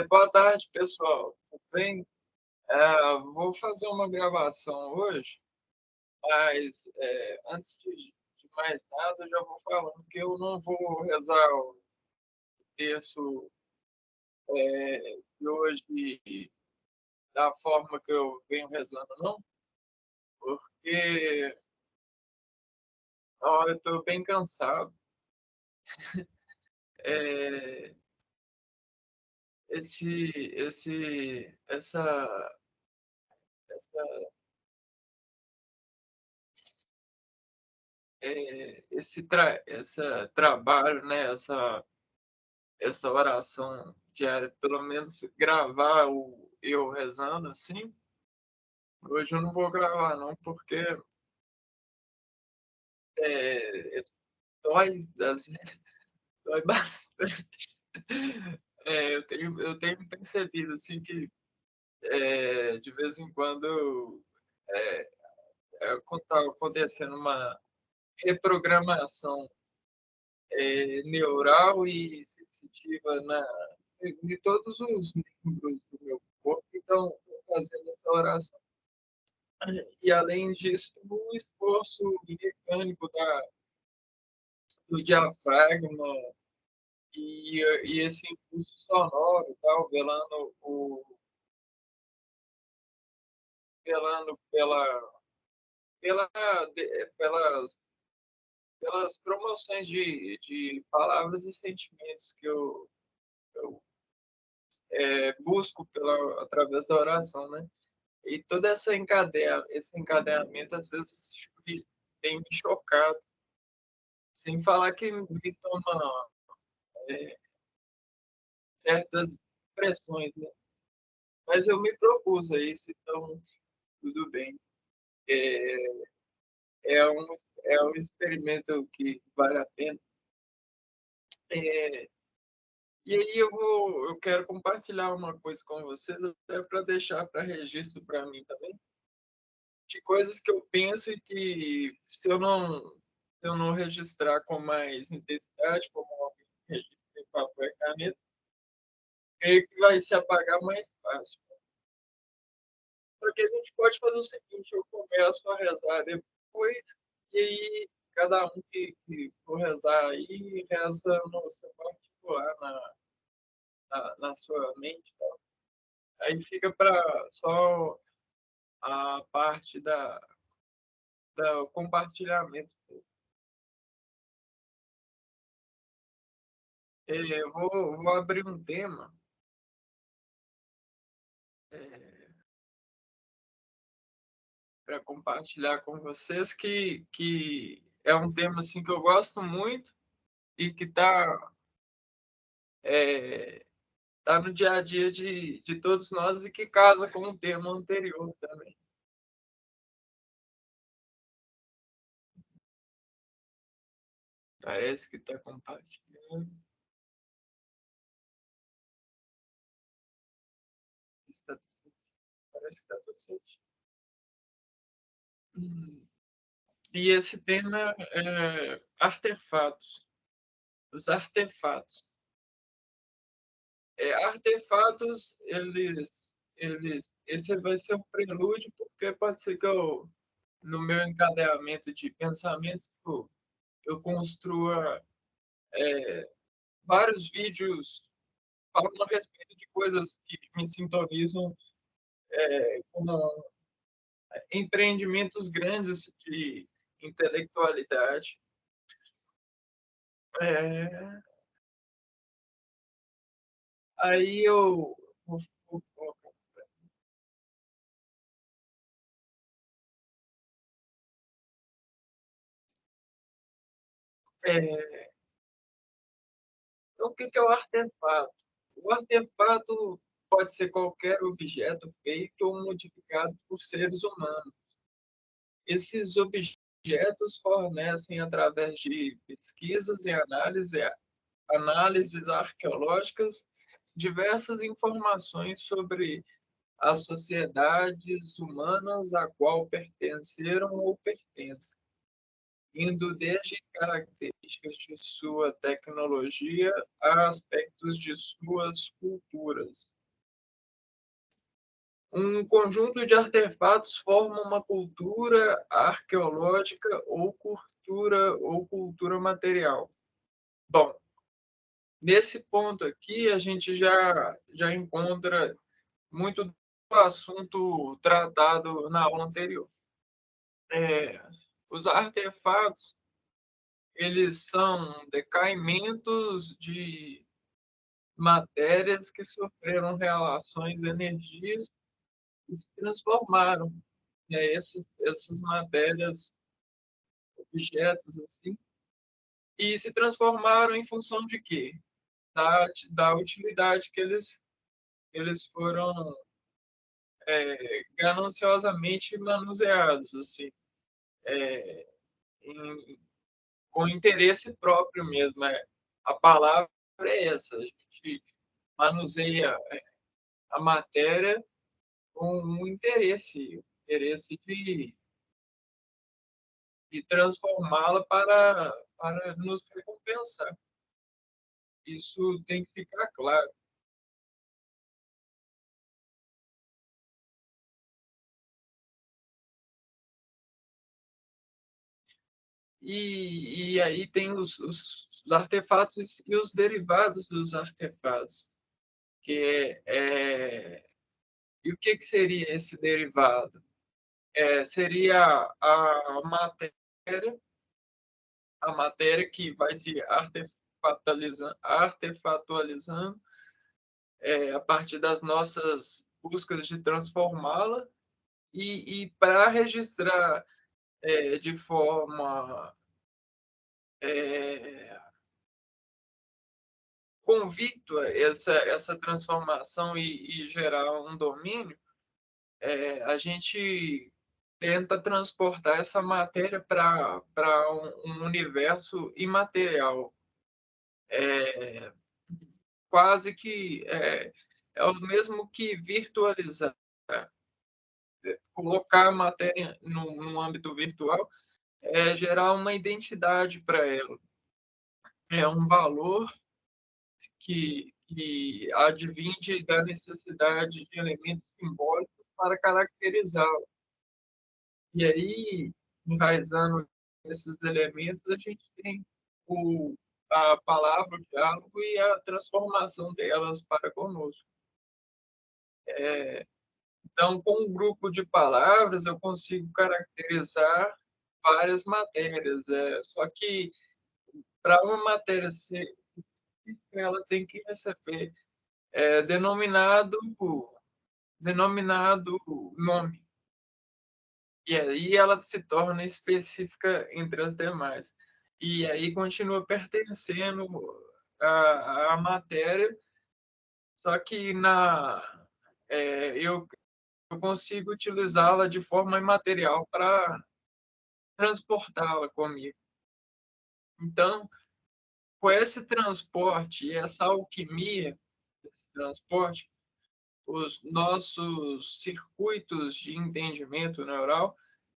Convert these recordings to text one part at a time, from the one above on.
Boa tarde, pessoal. Tudo bem? Vou fazer uma gravação hoje, mas antes de mais nada, eu já vou falando que eu não vou rezar o texto de hoje da forma que eu venho rezando, não, porque eu estou bem cansado. É, esse, esse, essa, esse trabalho, né? Essa oração diária, pelo menos gravar eu rezando assim. Hoje eu não vou gravar, não, porque é, dói, assim, dói bastante. Eu tenho percebido assim que de vez em quando está acontecendo uma reprogramação neural e sensitiva de todos os membros do meu corpo, então fazendo essa oração. E além disso, o esforço mecânico do diafragma e esse impulso sonoro, tal, velando pela, pelas, pelas promoções de palavras e sentimentos que eu busco através da oração, né? E todo esse encadeamento, às vezes, tem me chocado, sem falar que me toma é, certas pressões, né? Mas eu me propus a isso, então tudo bem. É, é um, é um experimento que vale a pena. É, e aí eu quero compartilhar uma coisa com vocês, até para deixar para registro para mim também, de coisas que eu penso e que se eu não registrar com mais intensidade, como alguém registra em papel e caneta, creio que vai se apagar mais fácil. Porque a gente pode fazer o seguinte: eu começo a rezar depois, e aí cada um que for rezar aí, reza no seu particular, na sua mente. Tá? Aí fica para só a parte do compartilhamento. Eu vou abrir um tema para compartilhar com vocês que é um tema assim que eu gosto muito e que é, tá no dia a dia de todos nós e que casa com o tema anterior também. Parece que está compartilhando. Está, parece que está tudo certo. E esse tema é artefatos. Os artefatos. Artefatos, esse vai ser um prelúdio, porque pode ser que no meu encadeamento de pensamentos, eu construa vários vídeos falando a respeito de coisas que me sintonizam com empreendimentos grandes de intelectualidade. É, aí é, então, o que é o artefato? O artefato pode ser qualquer objeto feito ou modificado por seres humanos. Esses objetos fornecem, através de pesquisas e análises arqueológicas, diversas informações sobre as sociedades humanas a qual pertenceram ou pertencem. indo desde características de sua tecnologia a aspectos de suas culturas. Um conjunto de artefatos forma uma cultura arqueológica ou cultura material. Bom, nesse ponto aqui a gente já encontra muito do assunto tratado na aula anterior. Os artefatos, eles são decaimentos de matérias que sofreram relações, energias e se transformaram. Essas matérias, objetos assim, e se transformaram em função de quê? Da utilidade que eles foram gananciosamente manuseados, assim, em, com interesse próprio mesmo. A palavra é essa, a gente manuseia a matéria com um interesse de transformá-la para nos recompensar. Isso tem que ficar claro. E aí tem os artefatos e os derivados dos artefatos, e o que seria esse derivado? Seria matéria, a matéria que vai se artefatualizando a partir das nossas buscas de transformá-la e para registrar de forma é, convicta essa transformação e gerar um domínio, a gente tenta transportar essa matéria para um universo imaterial. É, quase que é o mesmo que virtualizar, colocar a matéria no âmbito virtual, gerar uma identidade para ela. É um valor que advinde da necessidade de elementos simbólicos para caracterizá-lo. E aí, enraizando esses elementos, a gente tem a palavra, o diálogo e a transformação delas para conosco. Então, com um grupo de palavras, eu consigo caracterizar várias matérias. Só que, para uma matéria ser específica, ela tem que receber denominado nome. E aí ela se torna específica entre as demais. E aí continua pertencendo à matéria, só que eu consigo utilizá-la de forma imaterial para transportá-la comigo. Então, com esse transporte e essa alquimia desse transporte, os nossos circuitos de entendimento neural,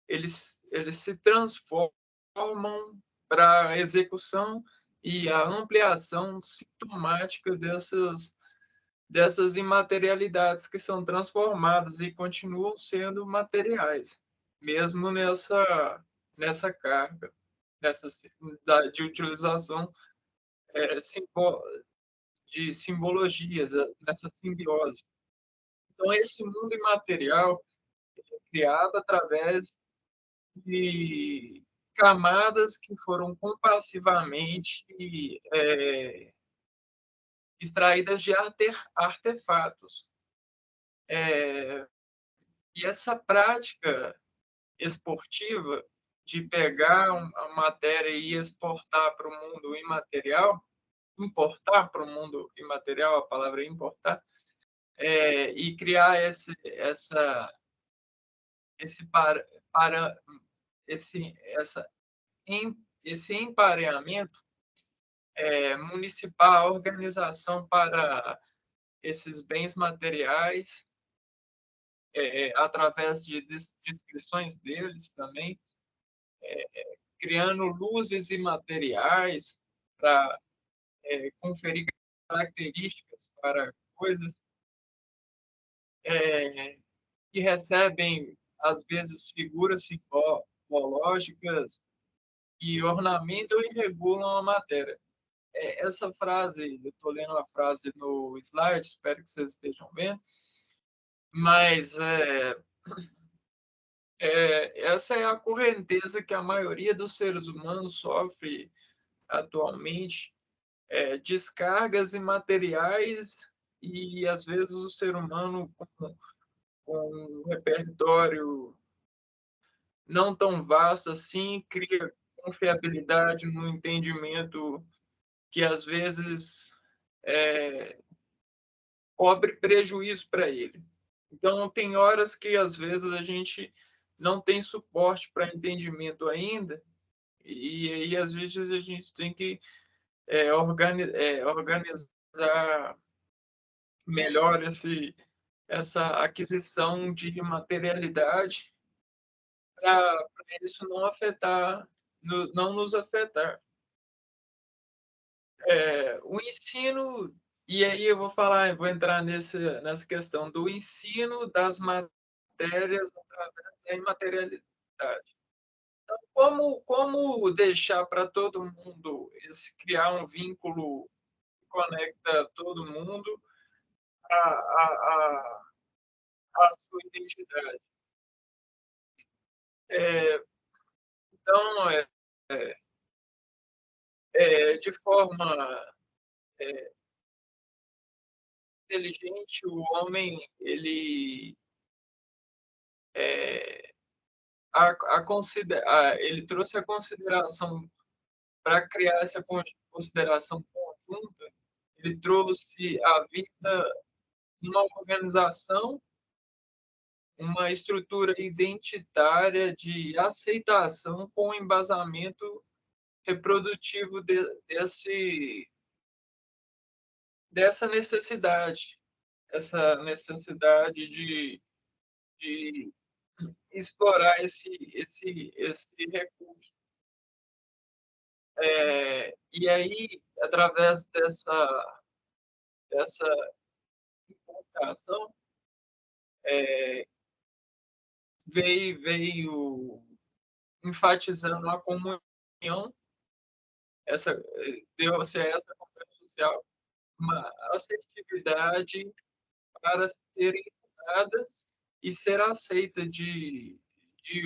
eles se transformam para a execução e a ampliação sintomática dessas imaterialidades que são transformadas e continuam sendo materiais, mesmo nessa carga, de utilização de simbologias, nessa simbiose. Então, esse mundo imaterial é criado através de camadas que foram compassivamente extraídas de artefatos. É, e essa prática esportiva de pegar a matéria e exportar para o mundo imaterial, importar para o mundo imaterial, a palavra é importar, e criar esse, para, esse, essa, esse empareamento municipal, organização para esses bens materiais, através de descrições deles também, criando luzes e materiais para conferir características para coisas é, que recebem, às vezes, figuras simbológicas que ornamentam e regulam a matéria. Essa frase, eu estou lendo a frase no slide, espero que vocês estejam vendo, mas essa é a correnteza que a maioria dos seres humanos sofre atualmente, descargas imateriais e, às vezes, o ser humano com um repertório não tão vasto assim, cria confiabilidade no entendimento que, às vezes, é, cobre prejuízo para ele. Então, tem horas que, às vezes, a gente não tem suporte para entendimento ainda, e aí, às vezes, a gente tem que organizar melhor essa aquisição de materialidade para isso não afetar, não nos afetar. O ensino, e aí eu vou falar, vou entrar nessa questão do ensino das matérias através da imaterialidade. Como deixar para todo mundo, criar um vínculo que conecta todo mundo a sua identidade? É, então, é, de forma inteligente, o homem é, ele trouxe a consideração para criar essa consideração conjunta. Ele trouxe a vida uma organização, uma estrutura identitária de aceitação com embasamento reprodutivo dessa necessidade, essa necessidade de explorar esse recurso. E aí, através dessa comunicação, veio enfatizando a comunhão, deu-se a essa conversa social uma assertividade para ser ensinada e ser aceita de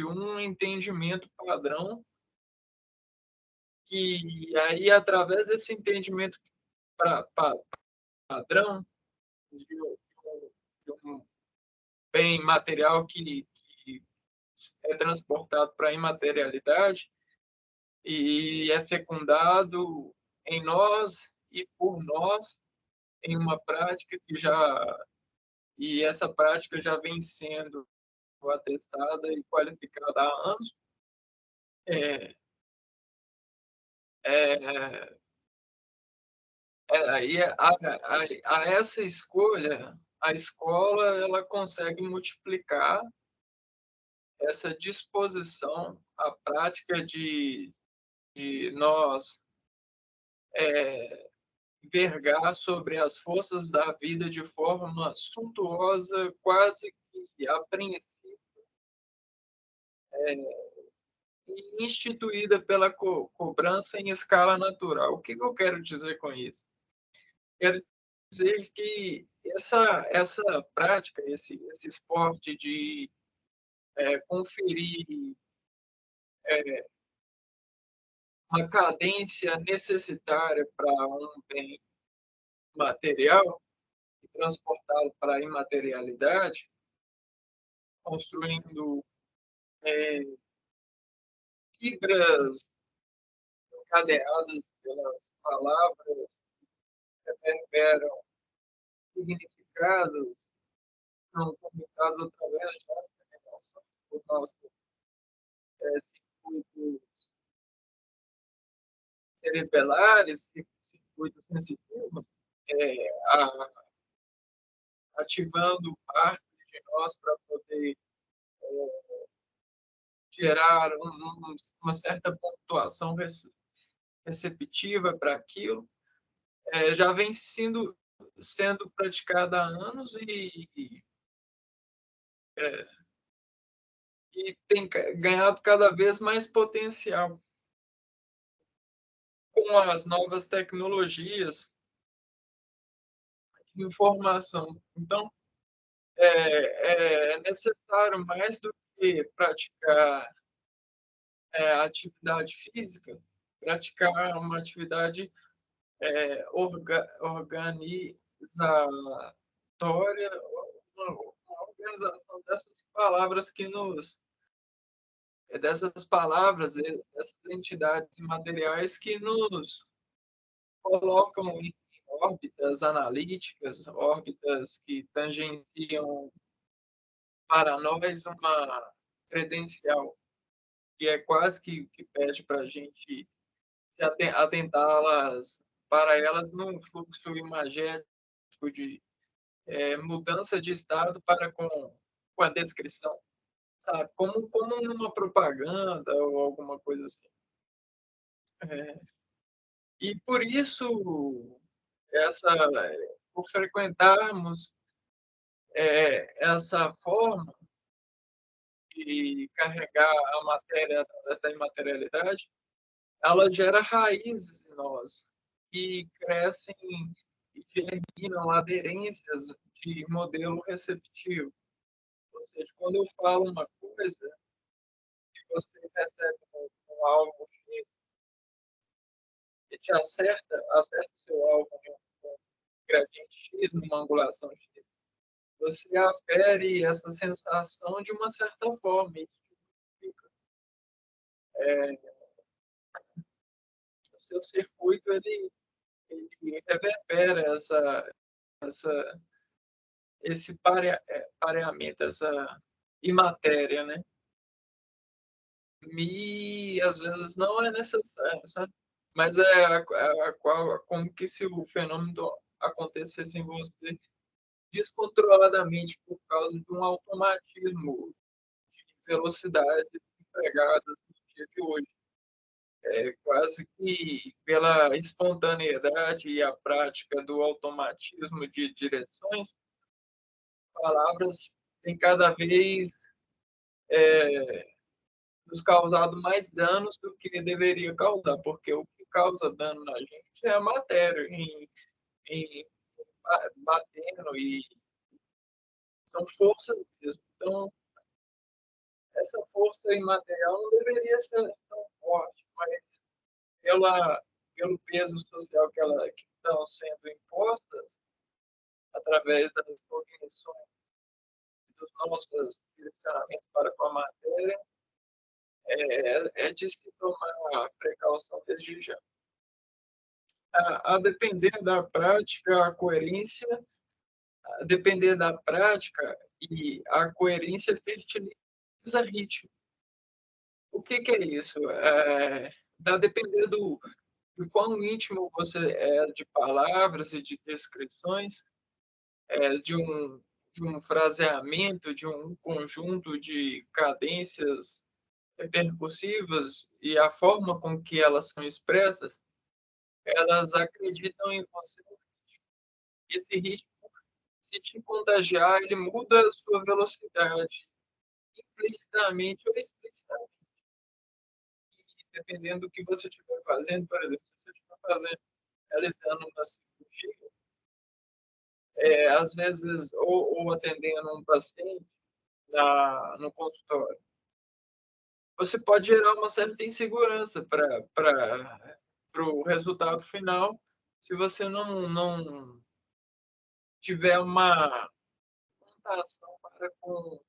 um entendimento padrão, que aí, através desse entendimento padrão, de um bem material que é transportado para a imaterialidade e é fecundado em nós e por nós em uma prática e essa prática já vem sendo atestada e qualificada há anos. É, é, e a essa escolha, a escola ela consegue multiplicar essa disposição, a prática de nós vergar sobre as forças da vida de forma suntuosa, quase que apreensiva, e instituída pela cobrança em escala natural. O que eu quero dizer com isso? Quero dizer que essa prática, esse esporte de conferir uma cadência necessitária para um bem material e transportá-lo para a imaterialidade, construindo é, fibras encadeadas pelas palavras que reverberam significados são comunicados através das relações por nossos circuitos cerebelares, circuitos sensitivos, a, ativando parte de nós para poder gerar uma certa pontuação receptiva para aquilo, já vem sendo praticada há anos é, e tem ganhado cada vez mais potencial com as novas tecnologias de informação. Então, é necessário mais do que praticar atividade física, praticar uma atividade organizatória, uma organização dessas palavras, dessas entidades materiais que nos colocam em órbitas analíticas, órbitas que tangenciam para nós uma credencial, que é quase que pede para a gente se atentá-las para elas num fluxo imagético de mudança de estado para com a descrição, sabe? Como numa propaganda ou alguma coisa assim. É, e por isso, essa, por frequentarmos essa forma de carregar a matéria através da imaterialidade, ela gera raízes em nós e crescem e germinam aderências de modelo receptivo. Ou seja, quando eu falo uma coisa que você recebe algo X e te acerta o seu alvo em um gradiente X, numa angulação X, você afere essa sensação de uma certa forma. Isso significa, o seu circuito ele reverbera essa, esse pareamento, essa imatéria, né? E às vezes não é necessário, sabe? Mas como que se o fenômeno acontecesse em você descontroladamente por causa de um automatismo de velocidade empregadas no dia de hoje. Quase que pela espontaneidade e a prática do automatismo de direções, palavras têm cada vez nos causado mais danos do que deveria causar, porque o que causa dano na gente é a matéria, em batendo, e são forças mesmo. Então, essa força imaterial não deveria ser tão forte, mas pelo peso social que estão sendo impostas através das cognições dos nossos direcionamentos para com a matéria, de se tomar precaução desde já. A depender da prática, a coerência, a depender da prática e a coerência fertiliza ritmo. O que é isso? Dá depender do quão íntimo você é de palavras e de descrições, de um fraseamento, de um conjunto de cadências percussivas e a forma com que elas são expressas, elas acreditam em você. Esse ritmo, se te contagiar, ele muda a sua velocidade, implicitamente ou explicitamente, dependendo do que você estiver fazendo. Por exemplo, se você estiver realizando uma cirurgia, às vezes, ou atendendo um paciente no consultório, você pode gerar uma certa insegurança para o resultado final, se você não tiver uma contação para com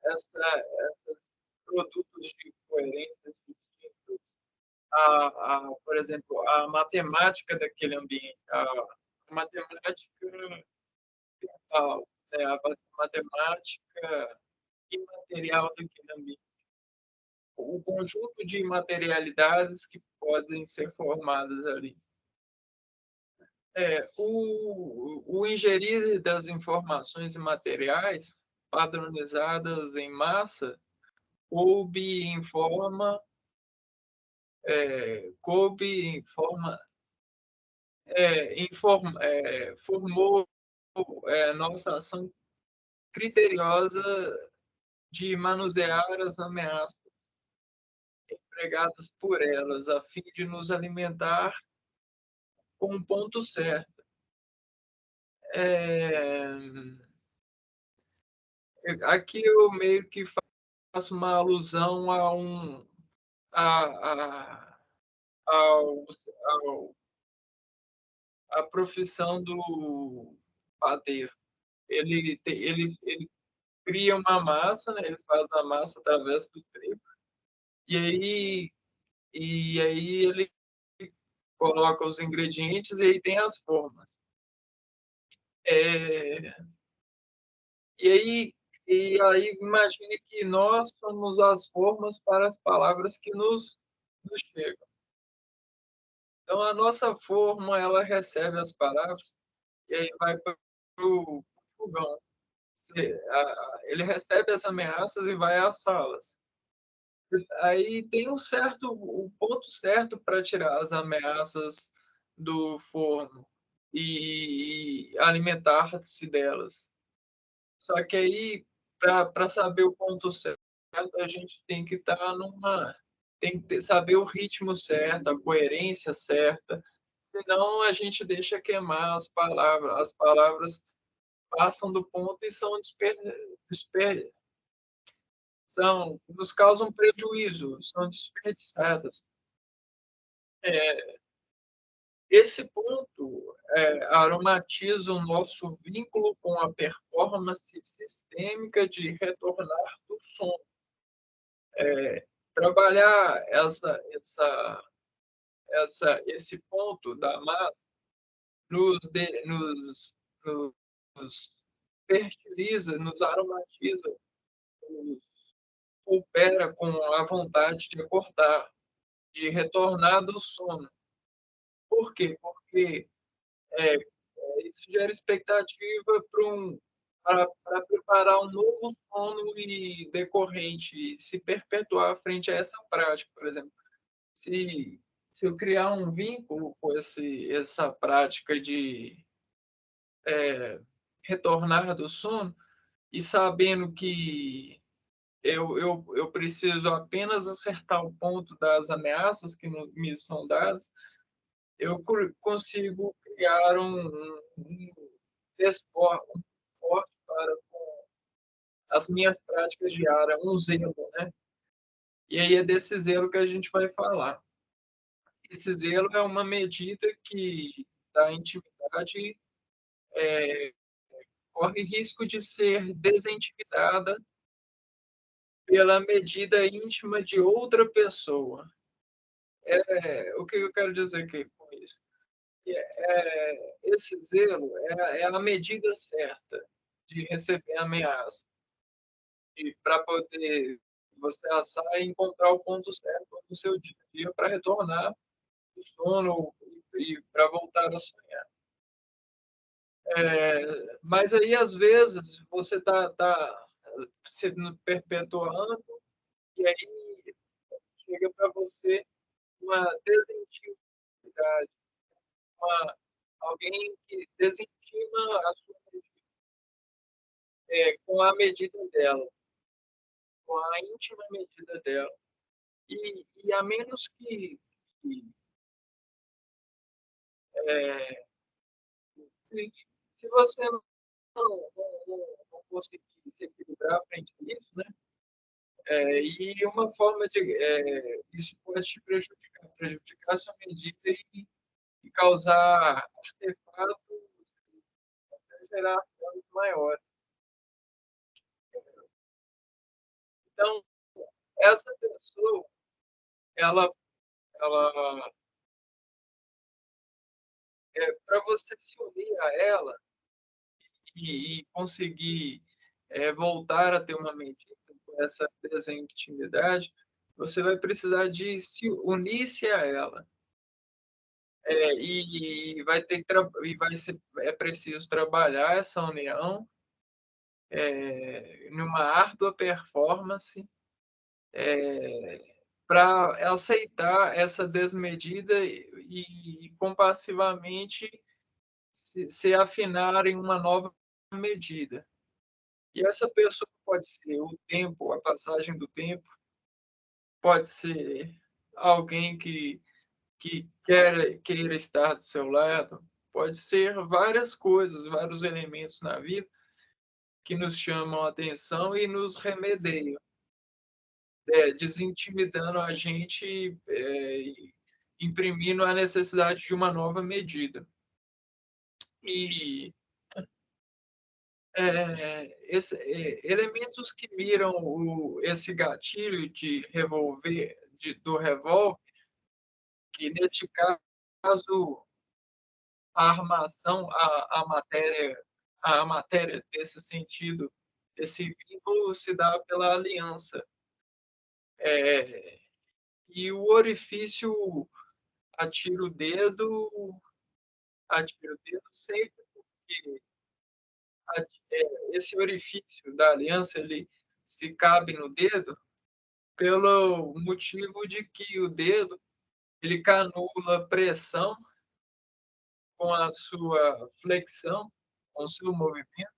esses produtos de coerência distintos, por exemplo, a matemática daquele ambiente, a matemática a matemática imaterial daquele ambiente, o conjunto de materialidades que podem ser formadas ali. O ingerir das informações imateriais padronizadas em massa coube em forma, coube em forma, formou nossa ação criteriosa de manusear as ameaças empregadas por elas, a fim de nos alimentar com um ponto certo. É, aqui eu meio que faço uma alusão a, ao, ao, à profissão do padeiro. Ele cria uma massa, né? Ele faz a massa através do trigo, e aí ele coloca os ingredientes e aí tem as formas. É, e aí, imagine que nós somos as formas para as palavras que nos chegam. Então a nossa forma ela recebe as palavras e aí vai para o fogão. Ele recebe as ameaças e vai às salas. Aí tem o ponto certo para tirar as ameaças do forno e alimentar-se delas. Só que aí, para saber o ponto certo, a gente tem que estar tem que saber o ritmo certo, a coerência certa, senão a gente deixa queimar as palavras passam do ponto e nos causam prejuízo, são desperdiçadas. É, esse ponto aromatiza o nosso vínculo com a performance sistêmica de retornar do som. Trabalhar esse ponto da massa nos fertiliza, nos aromatiza, nos coopera com a vontade de acordar, de retornar do sono. Por quê? Porque é, isso gera expectativa para preparar um novo sono e decorrente, se perpetuar frente a essa prática, por exemplo. Se, se eu criar um vínculo com essa prática de retornar do sono e sabendo que eu preciso apenas acertar o ponto das ameaças que me são dadas, eu consigo criar um esporte para as minhas práticas diárias, um zelo, né? E aí é desse zelo que a gente vai falar. Esse zelo é uma medida que da intimidade corre risco de ser desintimidada pela medida íntima de outra pessoa. O que eu quero dizer aqui com isso? Esse zelo é a medida certa de receber ameaça e para poder você assar e encontrar o ponto certo no seu dia a dia para retornar do sono e para voltar a sonhar. Mas aí, às vezes, você está se perpetuando e aí chega para você uma desintimidade, alguém que desintima a sua com a medida dela, com a íntima medida dela. E a menos que é, se você não conseguir se equilibrar frente a isso, né? E uma forma de isso pode te prejudicar a sua medida e causar artefatos, gerar danos maiores. Então, essa pessoa, ela, ela para você se unir a ela e conseguir voltar a ter uma medida com essa desintimidade, você vai precisar de se unir-se a ela. E vai ter que é preciso trabalhar essa união numa árdua performance para aceitar essa desmedida e compassivamente se afinar em uma nova medida. E essa pessoa pode ser o tempo, a passagem do tempo, pode ser alguém que queira estar do seu lado, pode ser várias coisas, vários elementos na vida que nos chamam a atenção e nos remedeiam, desintimidando a gente, e imprimindo a necessidade de uma nova medida. E elementos que miram esse gatilho de revolver, do revólver, que neste caso a armação, a matéria desse sentido, esse vínculo se dá pela aliança. É, e o orifício atira o dedo sempre que esse orifício da aliança ele se cabe no dedo pelo motivo de que o dedo ele canula pressão com a sua flexão, com o seu movimento,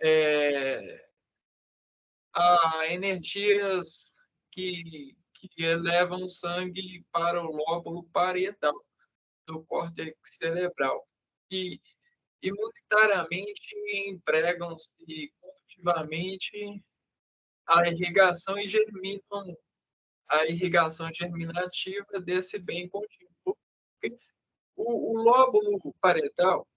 é, a energias que elevam o sangue para o lóbulo parietal do córtex cerebral. E imunitariamente empregam-se cultivamente a irrigação e germinam a irrigação germinativa desse bem contínuo. O lóbulo parietal,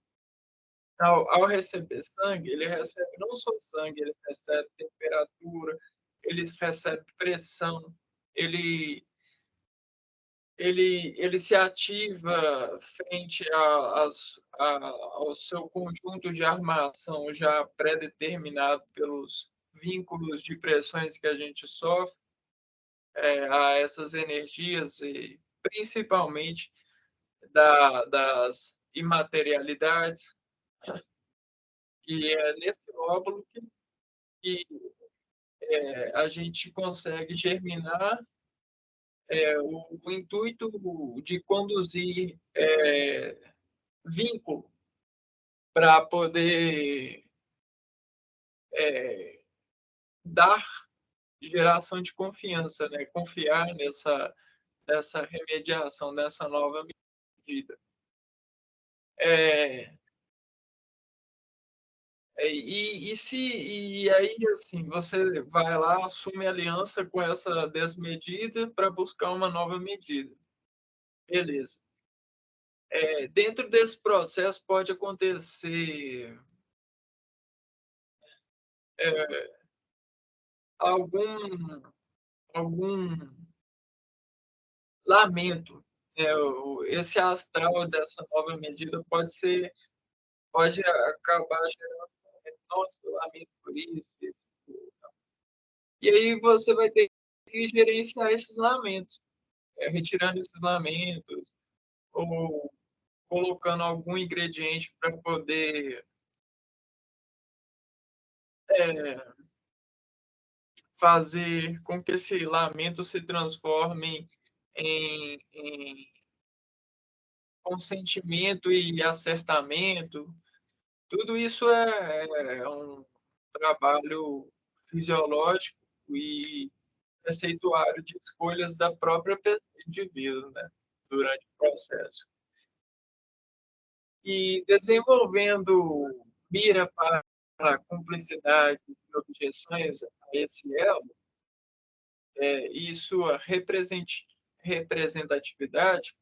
ao receber sangue, ele recebe não só sangue, ele recebe temperatura, ele recebe pressão, ele, ele se ativa frente ao seu conjunto de armação já pré-determinado pelos vínculos de pressões que a gente sofre, a essas energias e principalmente das imaterialidades, que é nesse lóbulo que a gente consegue germinar o intuito de conduzir vínculo para poder é, dar geração de confiança, né? Confiar nessa remediação, nessa nova medida. É, e aí, assim, você vai lá, assume aliança com essa desmedida para buscar uma nova medida. Beleza. Dentro desse processo pode acontecer é, algum, algum lamento. Esse astral dessa nova medida pode acabar gerando, nossa, eu lamento por isso. E aí você vai ter que gerenciar esses lamentos, retirando esses lamentos, ou colocando algum ingrediente para poder é, fazer com que esse lamento se transforme em consentimento e acertamento. Tudo isso é um trabalho fisiológico e receituário de escolhas da própria indivíduo, né, durante o processo. E desenvolvendo mira para a cumplicidade e objeções a esse elo, e sua representatividade,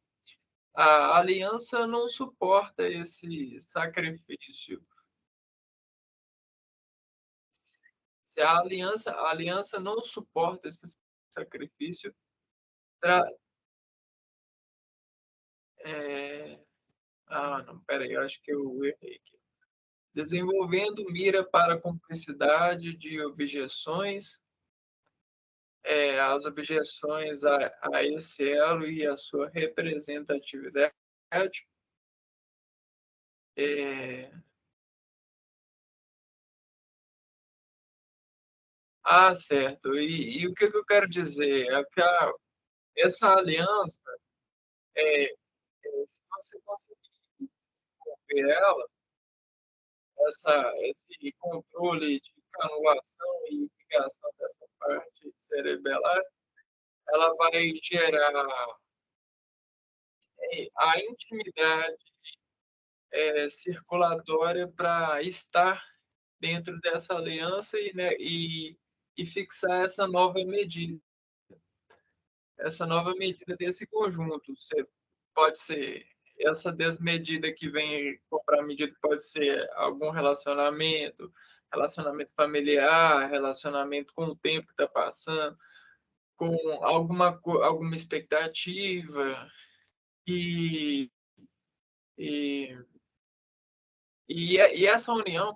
a aliança não suporta esse sacrifício. Se a aliança não suporta esse sacrifício, tra, é, não, peraí, eu acho que eu errei aqui. Desenvolvendo mira para a cumplicidade de objeções, as objeções a esse elo e a sua representatividade, é, Certo. E o que que eu quero dizer é que essa aliança, é, se você conseguir desenvolver ela, esse controle de canulação e ligação dessa parte cerebelar, ela vai gerar a intimidade circulatória para estar dentro dessa aliança e fixar essa nova medida desse conjunto. Você pode ser essa desmedida que vem comprar medida, pode ser algum relacionamento, relacionamento familiar, relacionamento com o tempo que está passando, com alguma expectativa e, e, e essa união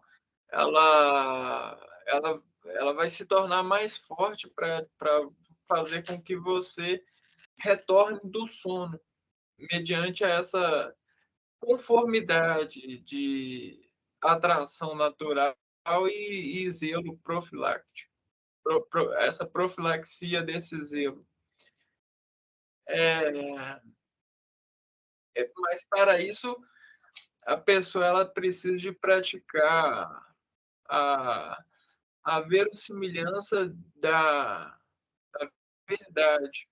ela vai se tornar mais forte para fazer com que você retorne do sono mediante essa conformidade de atração natural e zelo profiláctico, essa profilaxia desse zelo. É, mas para isso a pessoa ela precisa de praticar a, a verossimilhança da verdade.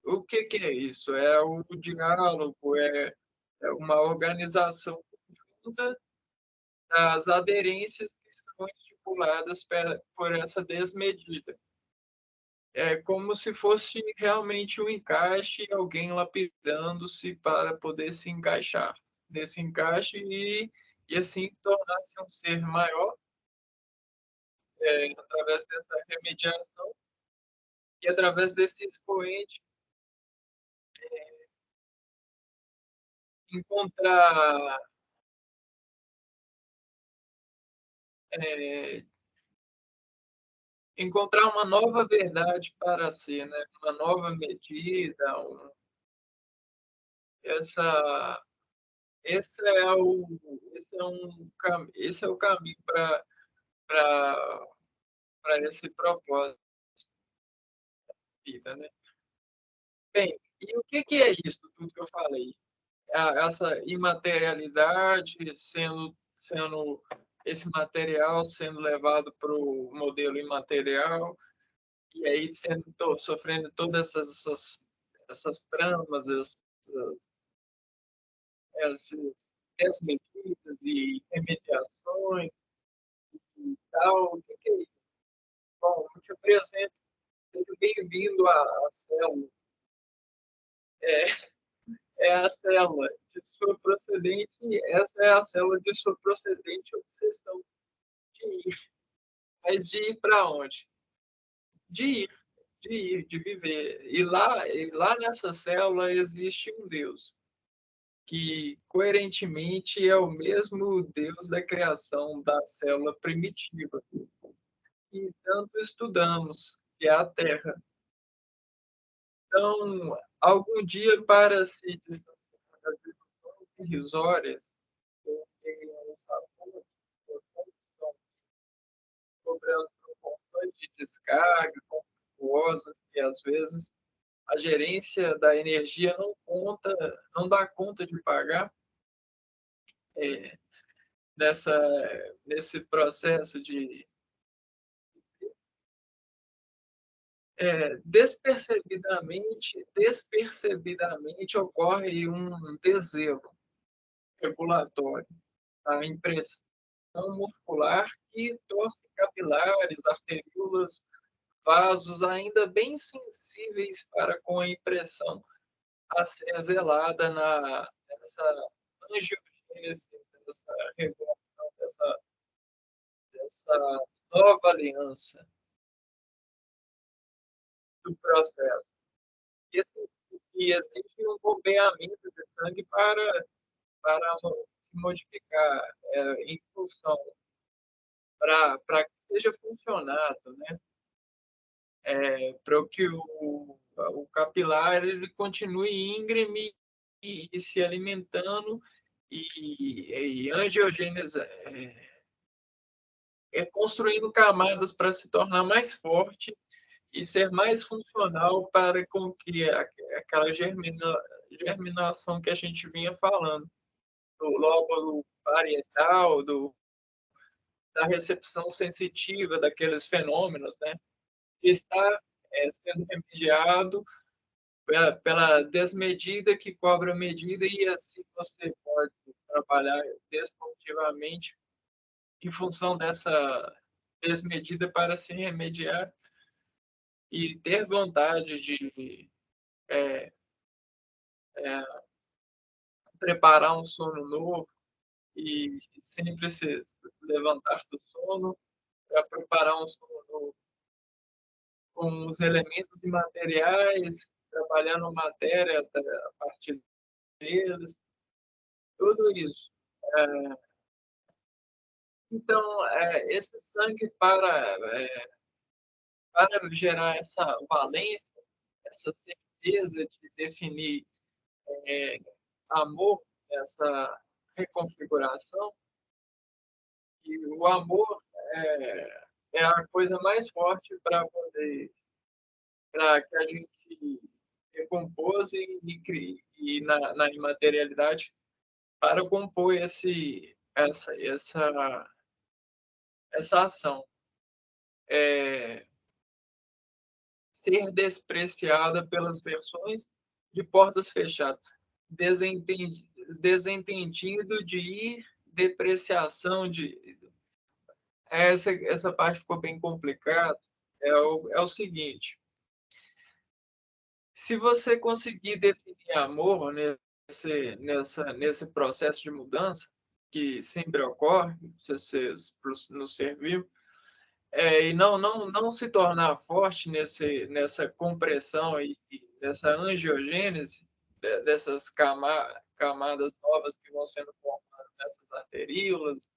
O que, que é isso? É o diálogo, é uma organização conjunta das aderências que são estipuladas por essa desmedida. É como se fosse realmente um encaixe, alguém lapidando-se para poder se encaixar nesse encaixe e assim tornar-se um ser maior através dessa remediação e através desse expoente encontrar é, encontrar uma nova verdade para si, né? Uma nova medida, essa esse é o esse é o caminho para esse propósito de vida, né? Bem, e o que que é isso tudo que eu falei? Essa imaterialidade sendo esse material sendo levado para o modelo imaterial e aí sofrendo todas essas tramas, essas desmedidas e remediações e tal. O que que é isso? Bom, eu te apresento, seja bem-vindo à célula. É, é a célula de sua procedente, essa é a célula de sua procedente obsessão de ir. Mas de ir para onde? De ir, de ir, de viver. E lá nessa célula existe um Deus, que coerentemente é o mesmo Deus da criação da célula primitiva, que tanto estudamos, que é a Terra. Então, algum dia, para se distanciar das ilusões irrisórias, eu tenho um sabor, estão cobrando proporções de descarga conflituosas que, às vezes, a gerência da energia não dá conta de pagar é, nesse processo de despercebidamente ocorre um deselo regulatório, a impressão muscular que torce capilares, arteriolas, vasos ainda bem sensíveis para com a impressão a ser zelada nessa angiogênese, dessa regulação, dessa nova aliança do processo. E existe um bombeamento de sangue para se modificar em função, para que seja funcionado, né? Para que o capilar ele continue íngreme e se alimentando e angiogênese construindo camadas para se tornar mais forte e ser mais funcional para com que aquela germinação que a gente vinha falando, do lóbulo parietal, da recepção sensitiva daqueles fenômenos, né? Que está sendo remediado pela desmedida que cobra medida, e assim você pode trabalhar desportivamente em função dessa desmedida para se remediar e ter vontade de é, é, preparar um sono novo e sempre se levantar do sono para preparar um sono novo com os elementos e materiais, trabalhando a matéria a partir deles, tudo isso. É, então, esse sangue para gerar essa valência, essa certeza de definir é, amor, essa reconfiguração, e o amor é a coisa mais forte para que a gente recompose e na imaterialidade para compor essa ação. É, ser despreciada pelas versões de portas fechadas. Desentendido de ir, depreciação de. Essa parte ficou bem complicada. É o seguinte: se você conseguir definir amor nesse processo de mudança, que sempre ocorre, se você nos servir, e não se tornar forte nessa compressão e nessa angiogênese dessas camadas novas que vão sendo formadas nessas arteríolas,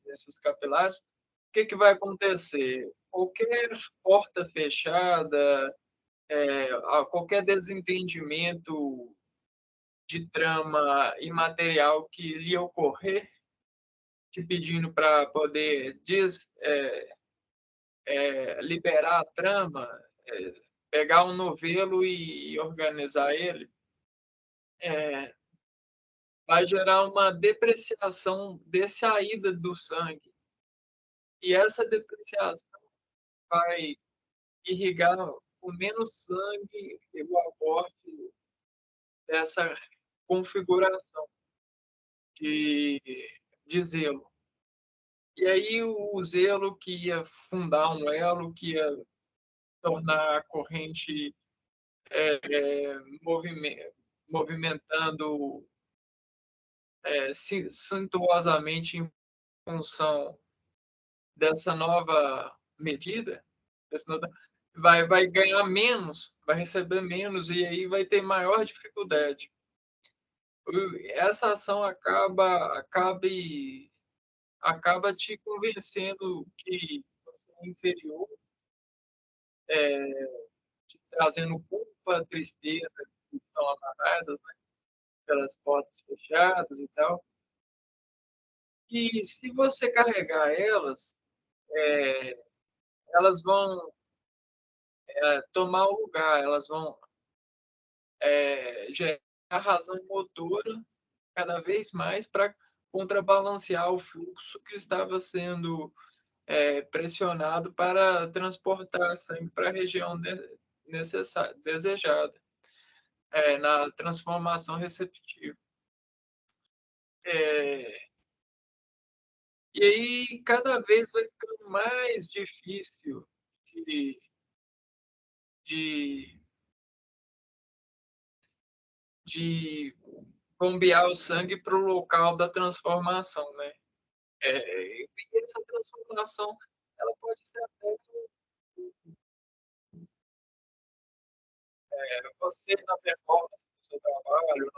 nesses capilares, o que vai acontecer? Qualquer porta fechada, qualquer desentendimento de trama imaterial que lhe ocorrer, te pedindo para poder liberar a trama, pegar um novelo e organizar ele, é, vai gerar uma depreciação de saída do sangue. E essa depreciação vai irrigar com menos sangue o aporte dessa configuração de, de zelo. E aí o zelo que ia fundar um elo, que ia tornar a corrente movimentando suntuosamente em função dessa nova medida, vai ganhar menos, vai receber menos, e aí vai ter maior dificuldade. Essa ação acaba te convencendo que você é inferior, te trazendo culpa, tristeza, que são amarradas, né, pelas portas fechadas e tal. E se você carregar elas, é, elas vão tomar o lugar, elas vão gerar razão motora cada vez mais para contrabalancear o fluxo que estava sendo pressionado para transportar sangue para a região desejada, na transformação receptiva. E aí, cada vez vai ficando mais difícil de, de, de bombear o sangue para o local da transformação, né? E essa transformação, ela pode ser até você na performance do seu trabalho,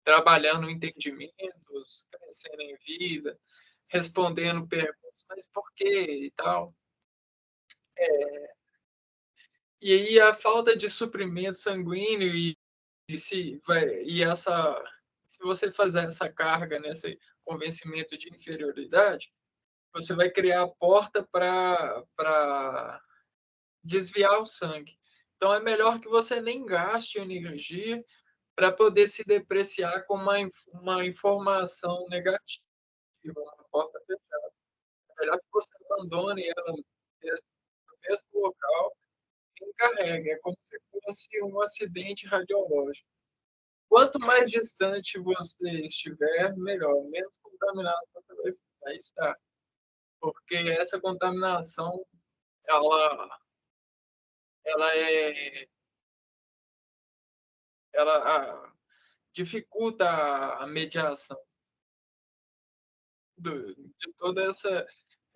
trabalhando entendimentos, crescendo em vida, respondendo perguntas, mas por quê e tal. E aí a falta de suprimento sanguíneo e essa se você fazer essa carga, nesse convencimento de inferioridade, você vai criar a porta para desviar o sangue. Então é melhor que você nem gaste energia para poder se depreciar com uma informação negativa, uma porta fechada. É melhor que você abandone ela no mesmo local e encarregue. É como se fosse um acidente radiológico. Quanto mais distante você estiver, melhor, menos contaminado você vai estar. Porque essa contaminação, ela, ela é, ela dificulta a mediação de toda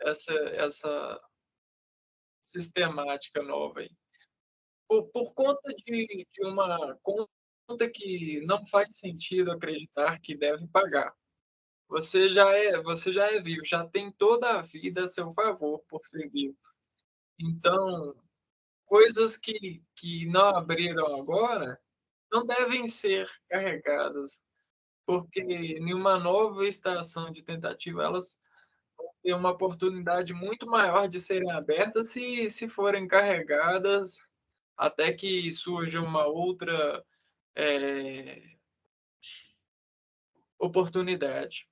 essa sistemática nova aí. Por conta de uma conta que não faz sentido acreditar que deve pagar. Você já é vivo, já tem toda a vida a seu favor por ser vivo. Então, coisas que não abriram agora não devem ser carregadas, porque em uma nova estação de tentativa elas vão ter uma oportunidade muito maior de serem abertas se forem carregadas até que surja uma outra oportunidade.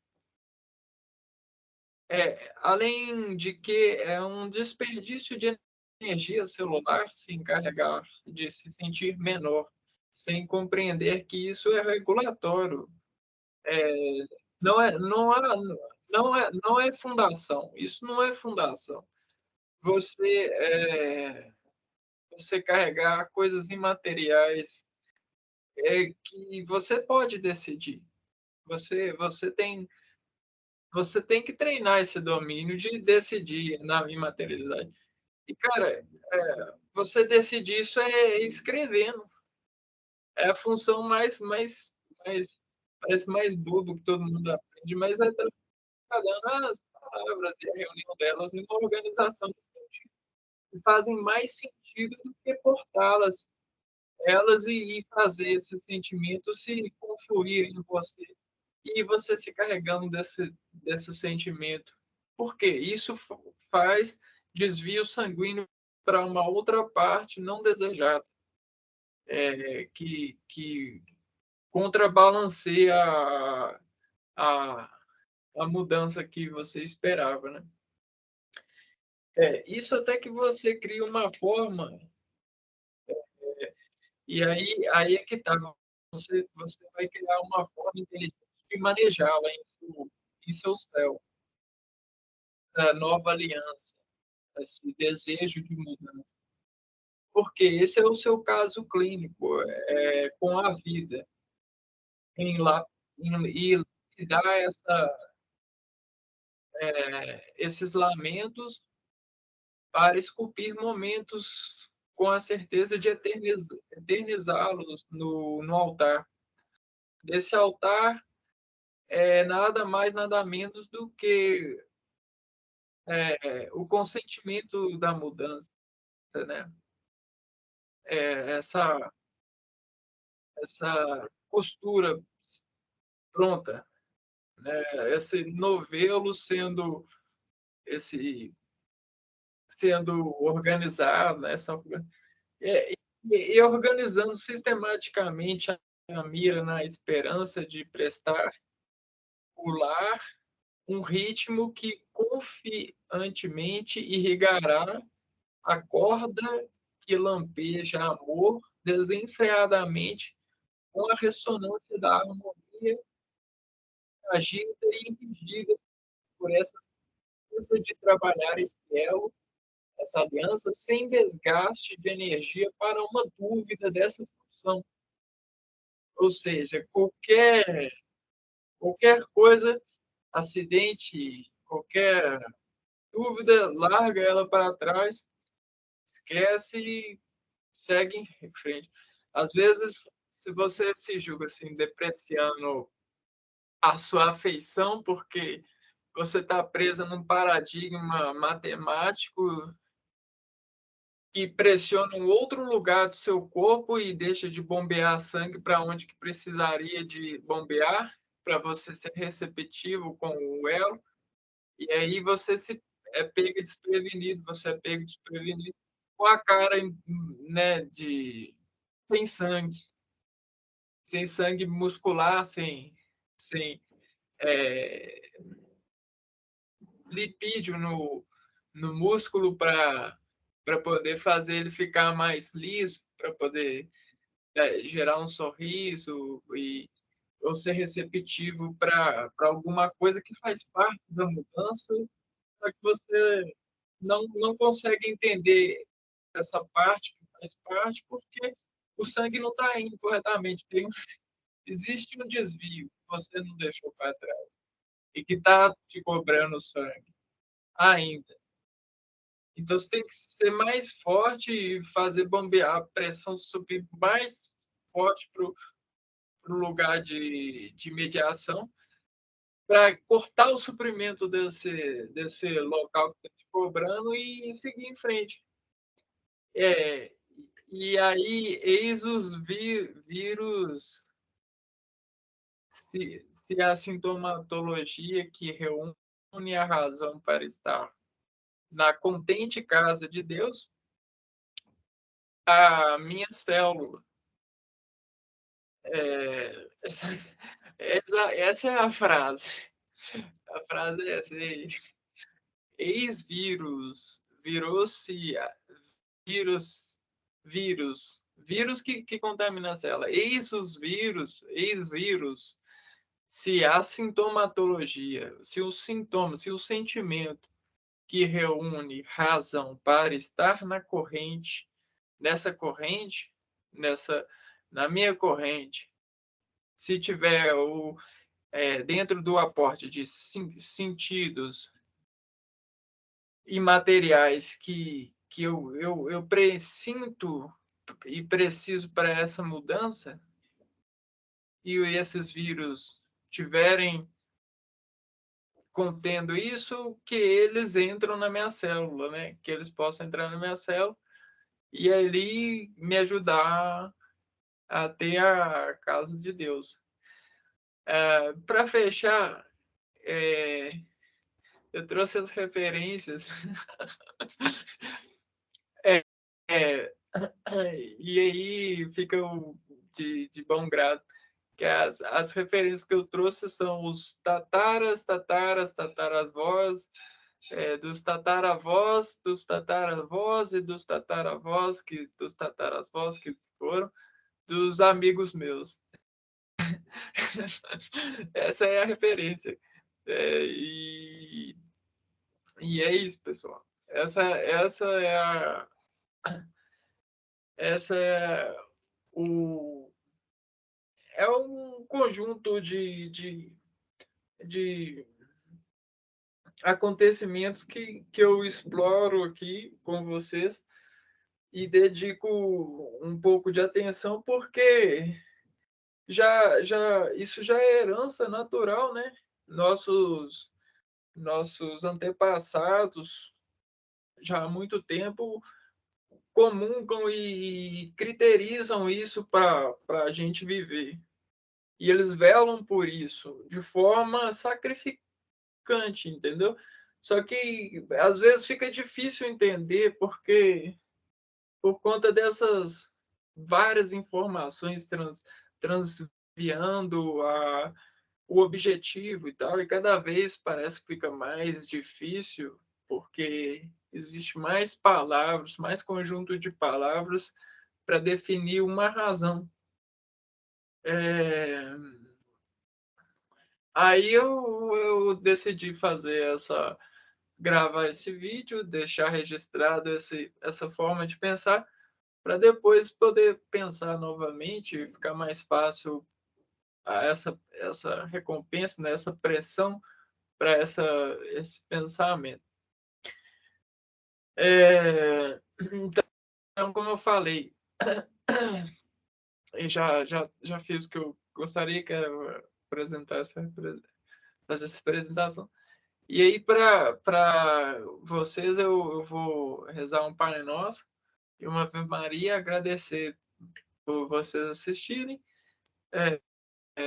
Além de que é um desperdício de energia celular se encarregar de se sentir menor, sem compreender que isso é regulatório. Não é fundação. Isso não é fundação. Você, você carregar coisas imateriais que você pode decidir. Você tem que treinar esse domínio de decidir na imaterialidade. E, cara, você decidir isso é escrevendo. É a função mais, parece mais bobo que todo mundo aprende, mas é trabalhando as palavras e a reunião delas numa organização de sentido. Que fazem mais sentido do que portá-las, elas e fazer esses sentimentos se confluírem em você e você se carregando desse sentimento. Por quê? Isso faz desvio sanguíneo para uma outra parte não desejada, que contrabalanceia a, a mudança que você esperava, né? Isso até que você cria uma forma, e aí é que está. Você vai criar uma forma inteligente de manejá-la em seu céu, a nova aliança, esse desejo de mudança. Porque esse é o seu caso clínico, com a vida, em lá, e dar esses lamentos para esculpir momentos com a certeza de eternizá-los no altar. Esse altar é nada mais, nada menos do que o consentimento da mudança, né? Essa postura pronta, né? Esse novelo esse, sendo organizado, né? É, e organizando sistematicamente a mira na esperança de prestar o lar um ritmo que confiantemente irrigará a corda que lampeja amor desenfreadamente com a ressonância da harmonia agida e dirigida por essa coisa de trabalhar esse elo, essa aliança, sem desgaste de energia para uma dúvida dessa função. Ou seja, qualquer coisa, acidente, qualquer dúvida, larga ela para trás, esquece e segue em frente. Às vezes, se você se julga assim, depreciando a sua afeição, porque você está presa num paradigma matemático que pressiona um outro lugar do seu corpo e deixa de bombear sangue para onde que precisaria de bombear, para você ser receptivo com o elo, e aí você é pego desprevenido com a cara, né, sem sangue, sem sangue muscular, sem é, lipídio no músculo para poder fazer ele ficar mais liso, para poder gerar um sorriso e ou ser receptivo para alguma coisa que faz parte da mudança, para que você não consegue entender essa parte que faz parte, porque o sangue não está indo corretamente. Existe um desvio que você não deixou para trás e que está te cobrando sangue ainda. Então você tem que ser mais forte e fazer bombear a pressão, subir mais forte para o lugar de mediação, para cortar o suprimento desse local que está te cobrando e seguir em frente. É, e aí, eis os vírus, se a sintomatologia que reúne a razão para estar na contente casa de Deus, a minha célula. Essa é a frase. A frase é essa. Ex-vírus, virou-se vírus, vírus que contamina a célula. Ex-vírus, se a sintomatologia, se o sintoma, se o sentimento que reúne razão para estar na corrente, nessa corrente, nessa, na minha corrente, se tiver dentro do aporte de sentidos imateriais que eu presinto e preciso para essa mudança, e esses vírus tiverem contendo isso, que eles entram na minha célula, né? Que eles possam entrar na minha célula e ali me ajudar a ter a casa de Deus. Para fechar, é, eu trouxe as referências. É, é, e aí fica de bom grado que as referências que eu trouxe são os tataravós, dos tataravós e dos tataravós que foram dos amigos meus. Essa é a referência. E é isso, pessoal. Essa é o é um conjunto de acontecimentos que eu exploro aqui com vocês e dedico um pouco de atenção, porque isso já é herança natural, né? Nossos antepassados, já há muito tempo, comungam e criterizam isso para a gente viver. E eles velam por isso de forma sacrificante, entendeu? Só que às vezes fica difícil entender, porque por conta dessas várias informações transviando o objetivo e tal, e cada vez parece que fica mais difícil, porque existe mais palavras, mais conjunto de palavras para definir uma razão. É... Aí eu decidi gravar esse vídeo, deixar registrado essa forma de pensar, para depois poder pensar novamente e ficar mais fácil essa recompensa, né, essa pressão para esse pensamento. Então, como eu falei, eu já fiz o que eu gostaria, que era fazer essa apresentação. E aí, para vocês, eu vou rezar um Pai Nosso. e uma Ave Maria, agradecer por vocês assistirem,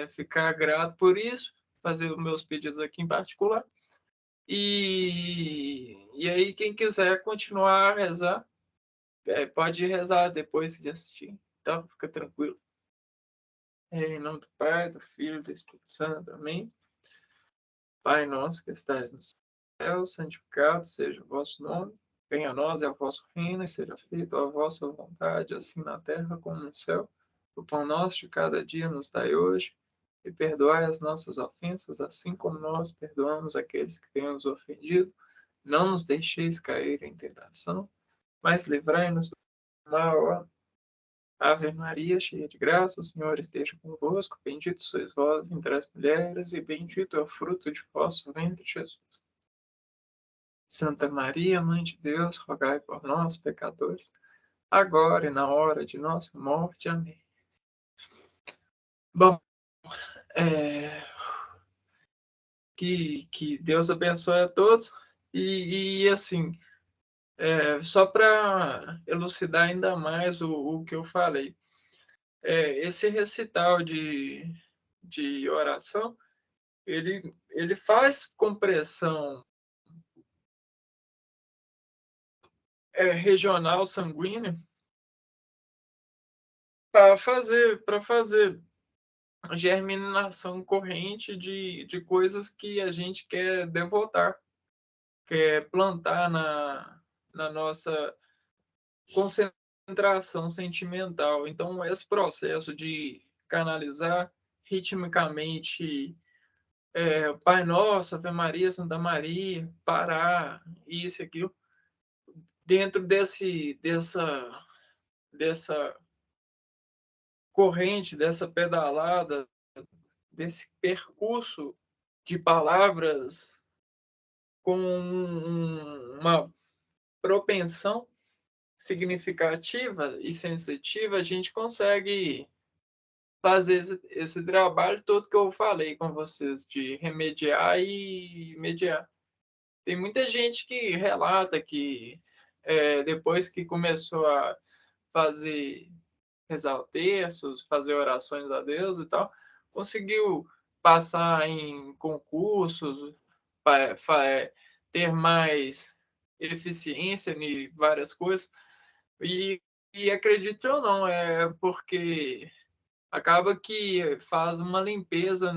ficar grato por isso, fazer os meus pedidos aqui em particular. E aí, quem quiser continuar a rezar, pode rezar depois de assistir. Então, fica tranquilo. Em nome do Pai, do Filho e do Espírito Santo. Amém. Pai nosso que estais no céu, santificado seja o vosso nome. Venha a nós o vosso reino e seja feita a vossa vontade, assim na terra como no céu. O pão nosso de cada dia nos dai hoje, e perdoai as nossas ofensas, assim como nós perdoamos aqueles que têm nos ofendido. Não nos deixeis cair em tentação, mas livrai-nos do mal. Ave Maria, cheia de graça, o Senhor esteja convosco. Bendito sois vós entre as mulheres, e bendito é o fruto de vosso ventre, Jesus. Santa Maria, Mãe de Deus, rogai por nós, pecadores, agora e na hora de nossa morte. Amém. Bom, que Deus abençoe a todos. E assim, só para elucidar ainda mais o que eu falei, esse recital de oração, ele faz compressão regional sanguínea para fazer germinação corrente de coisas que a gente quer devotar, quer plantar na nossa concentração sentimental. Então, esse processo de canalizar ritmicamente Pai Nosso, Ave Maria, Santa Maria, parar, isso e aquilo, dentro dessa corrente, dessa pedalada, desse percurso de palavras com uma propensão significativa e sensitiva, a gente consegue fazer esse trabalho todo que eu falei com vocês, de remediar e mediar. Tem muita gente que relata que depois que começou a fazer rezar terços, fazer orações a Deus e tal, conseguiu passar em concursos, ter mais eficiência em várias coisas. E acredite ou não, é porque acaba que faz uma limpeza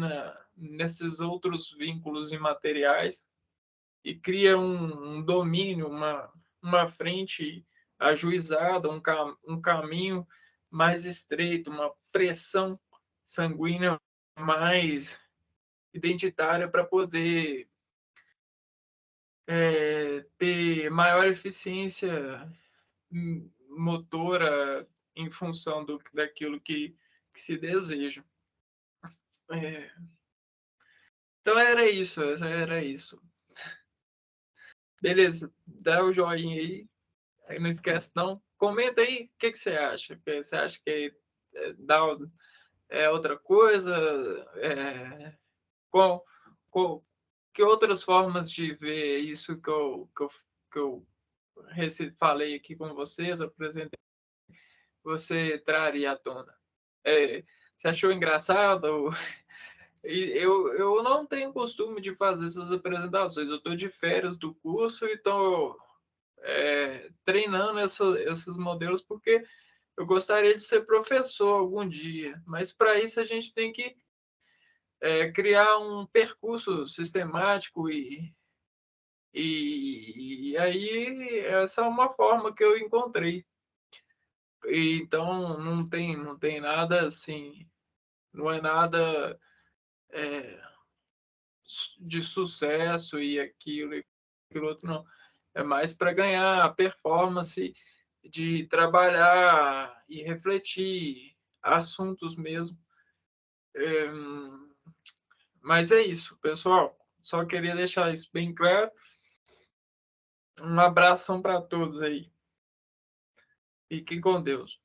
nesses outros vínculos imateriais e cria um domínio, uma frente ajuizada, um caminho mais estreito, uma pressão sanguínea mais identitária para poder ter maior eficiência motora em função daquilo que se deseja. Então era isso. Beleza, dá o joinha aí, não esquece não. Comenta aí o que você acha. Você acha que outra coisa? Qual, que outras formas de ver isso que eu falei aqui com vocês, apresentei, você traria à tona? Você achou engraçado? Eu não tenho costume de fazer essas apresentações. Eu estou de férias do curso e estou treinando esses modelos porque eu gostaria de ser professor algum dia. Mas para isso a gente tem que criar um percurso sistemático e aí essa é uma forma que eu encontrei. Então não tem nada assim, não é nada de sucesso e aquilo outro, não. É mais para ganhar a performance de trabalhar e refletir assuntos mesmo. Mas é isso, pessoal. Só queria deixar isso bem claro. Um abração para todos aí. Fiquem com Deus.